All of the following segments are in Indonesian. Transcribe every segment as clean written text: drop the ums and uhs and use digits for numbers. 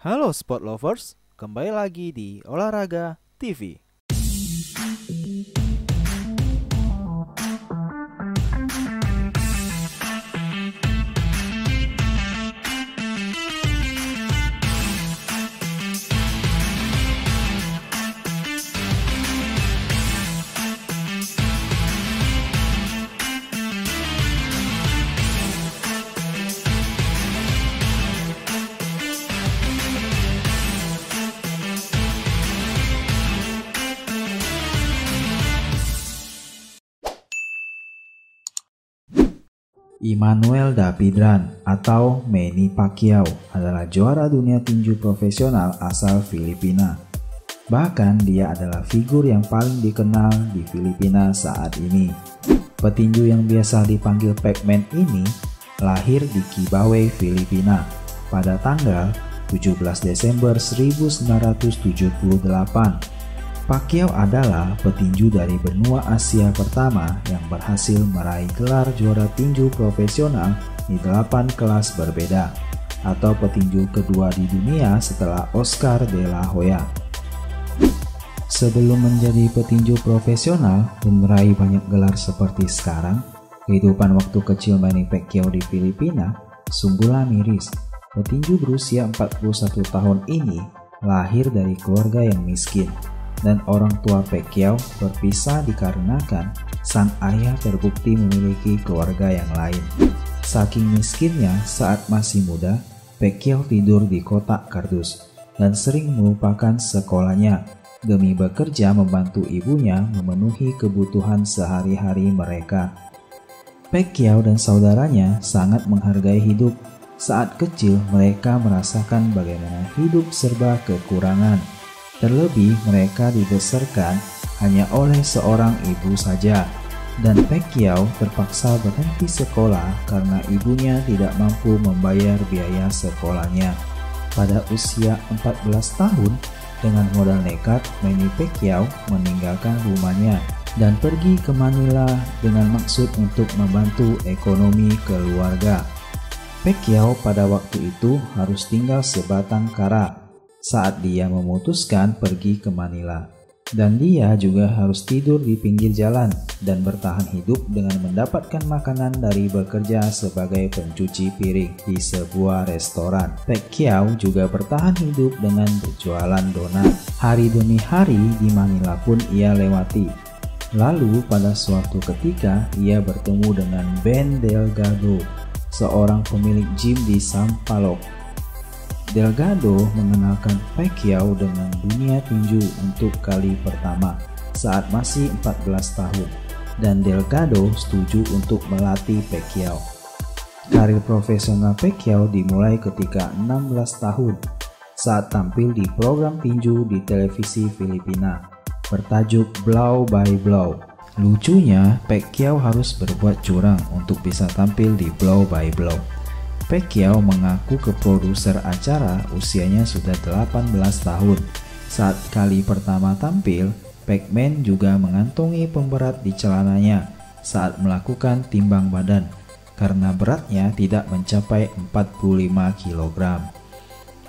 Halo Sport Lovers, kembali lagi di Olahraga TV. Emmanuel Davidran atau Manny Pacquiao adalah juara dunia tinju profesional asal Filipina. Bahkan dia adalah figur yang paling dikenal di Filipina saat ini. Petinju yang biasa dipanggil Pac-Man ini lahir di Kibawe, Filipina pada tanggal 17 Desember 1978. Pacquiao adalah petinju dari benua Asia pertama yang berhasil meraih gelar juara tinju profesional di 8 kelas berbeda, atau petinju kedua di dunia setelah Oscar de la Hoya. Sebelum menjadi petinju profesional dan meraih banyak gelar seperti sekarang, kehidupan waktu kecil Manny Pacquiao di Filipina sungguhlah miris. Petinju berusia 41 tahun ini lahir dari keluarga yang miskin, dan orang tua Pacquiao berpisah dikarenakan sang ayah terbukti memiliki keluarga yang lain. Saking miskinnya, saat masih muda, Pacquiao tidur di kotak kardus dan sering melupakan sekolahnya demi bekerja membantu ibunya memenuhi kebutuhan sehari-hari mereka. Pacquiao dan saudaranya sangat menghargai hidup. Saat kecil, mereka merasakan bagaimana hidup serba kekurangan. Terlebih mereka dibesarkan hanya oleh seorang ibu saja, dan Pacquiao terpaksa berhenti sekolah karena ibunya tidak mampu membayar biaya sekolahnya. Pada usia 14 tahun, dengan modal nekat, Manny Pacquiao meninggalkan rumahnya dan pergi ke Manila dengan maksud untuk membantu ekonomi keluarga. Pacquiao pada waktu itu harus tinggal sebatang kara saat dia memutuskan pergi ke Manila, dan dia juga harus tidur di pinggir jalan dan bertahan hidup dengan mendapatkan makanan dari bekerja sebagai pencuci piring di sebuah restoran. Pacquiao juga bertahan hidup dengan berjualan donat. Hari demi hari di Manila pun ia lewati. Lalu pada suatu ketika ia bertemu dengan Ben Delgado, seorang pemilik gym di Sampaloc. Delgado mengenalkan Pacquiao dengan dunia tinju untuk kali pertama saat masih 14 tahun, dan Delgado setuju untuk melatih Pacquiao. Karir profesional Pacquiao dimulai ketika 16 tahun saat tampil di program tinju di televisi Filipina bertajuk Blow by Blow. Lucunya, Pacquiao harus berbuat curang untuk bisa tampil di Blow by Blow. Pacquiao mengaku ke produser acara usianya sudah 18 tahun. Saat kali pertama tampil, Pac-Man juga mengantongi pemberat di celananya saat melakukan timbang badan karena beratnya tidak mencapai 45 kg.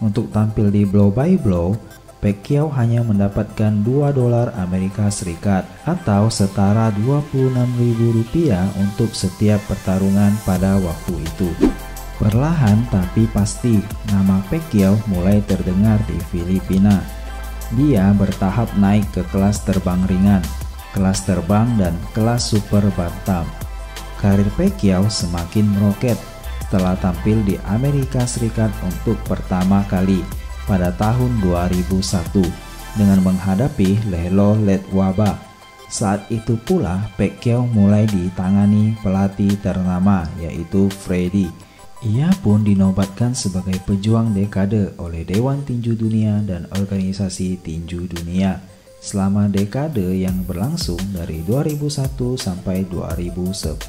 Untuk tampil di Blow by Blow, Pacquiao hanya mendapatkan $2 Amerika Serikat atau setara Rp26.000 untuk setiap pertarungan pada waktu itu. Perlahan tapi pasti, nama Pacquiao mulai terdengar di Filipina. Dia bertahap naik ke kelas terbang ringan, kelas terbang, dan kelas super bantam. Karir Pacquiao semakin meroket setelah tampil di Amerika Serikat untuk pertama kali pada tahun 2001 dengan menghadapi Lelo Letwaba. Saat itu pula Pacquiao mulai ditangani pelatih ternama yaitu Freddy. Ia pun dinobatkan sebagai pejuang dekade oleh Dewan Tinju Dunia dan Organisasi Tinju Dunia selama dekade yang berlangsung dari 2001 sampai 2010.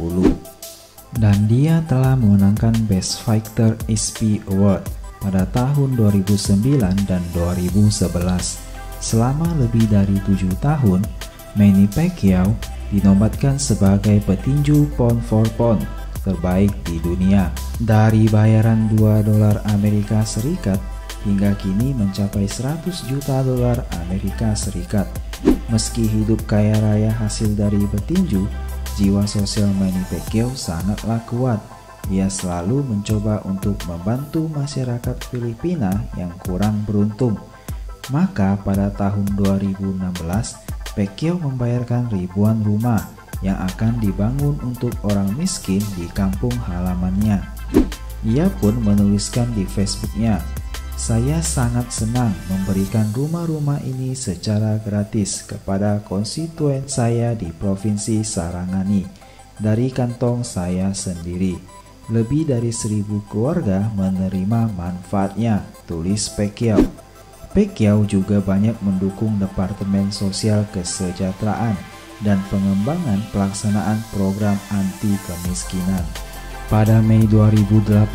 Dan dia telah memenangkan Best Fighter SP Award pada tahun 2009 dan 2011. Selama lebih dari 7 tahun, Manny Pacquiao dinobatkan sebagai petinju pound for pound terbaik di dunia. Dari bayaran $2 Amerika Serikat, hingga kini mencapai 100 juta dolar Amerika Serikat. Meski hidup kaya raya hasil dari bertinju, jiwa sosial Manny Pacquiao sangatlah kuat. Ia selalu mencoba untuk membantu masyarakat Filipina yang kurang beruntung. Maka pada tahun 2016, Pacquiao membayarkan ribuan rumah yang akan dibangun untuk orang miskin di kampung halamannya. Ia pun menuliskan di Facebooknya, "Saya sangat senang memberikan rumah-rumah ini secara gratis kepada konstituen saya di Provinsi Sarangani dari kantong saya sendiri. Lebih dari 1.000 keluarga menerima manfaatnya," tulis Pacquiao. Pacquiao juga banyak mendukung Departemen Sosial Kesejahteraan dan pengembangan pelaksanaan program anti kemiskinan. Pada Mei 2018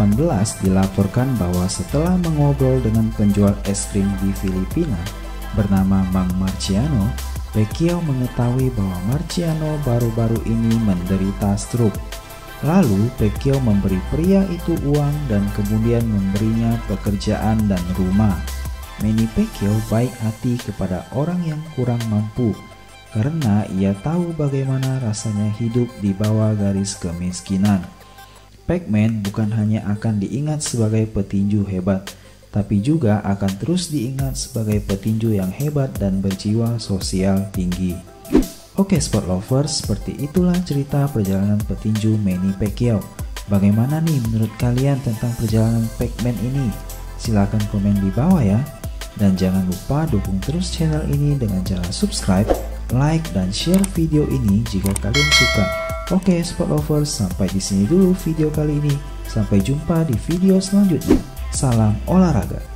dilaporkan bahwa setelah mengobrol dengan penjual es krim di Filipina bernama Mang Marciano, Pacquiao mengetahui bahwa Marciano baru-baru ini menderita stroke. Lalu Pacquiao memberi pria itu uang dan kemudian memberinya pekerjaan dan rumah. Manny Pacquiao baik hati kepada orang yang kurang mampu karena ia tahu bagaimana rasanya hidup di bawah garis kemiskinan. Pac-Man bukan hanya akan diingat sebagai petinju hebat, tapi juga akan terus diingat sebagai petinju yang hebat dan berjiwa sosial tinggi. Oke sport lovers, seperti itulah cerita perjalanan petinju Manny Pacquiao. Bagaimana nih menurut kalian tentang perjalanan Pac-Man ini? Silahkan komen di bawah ya. Dan jangan lupa dukung terus channel ini dengan cara subscribe, like, dan share video ini jika kalian suka. Oke sport lovers, sampai di sini dulu video kali ini. Sampai jumpa di video selanjutnya. Salam olahraga.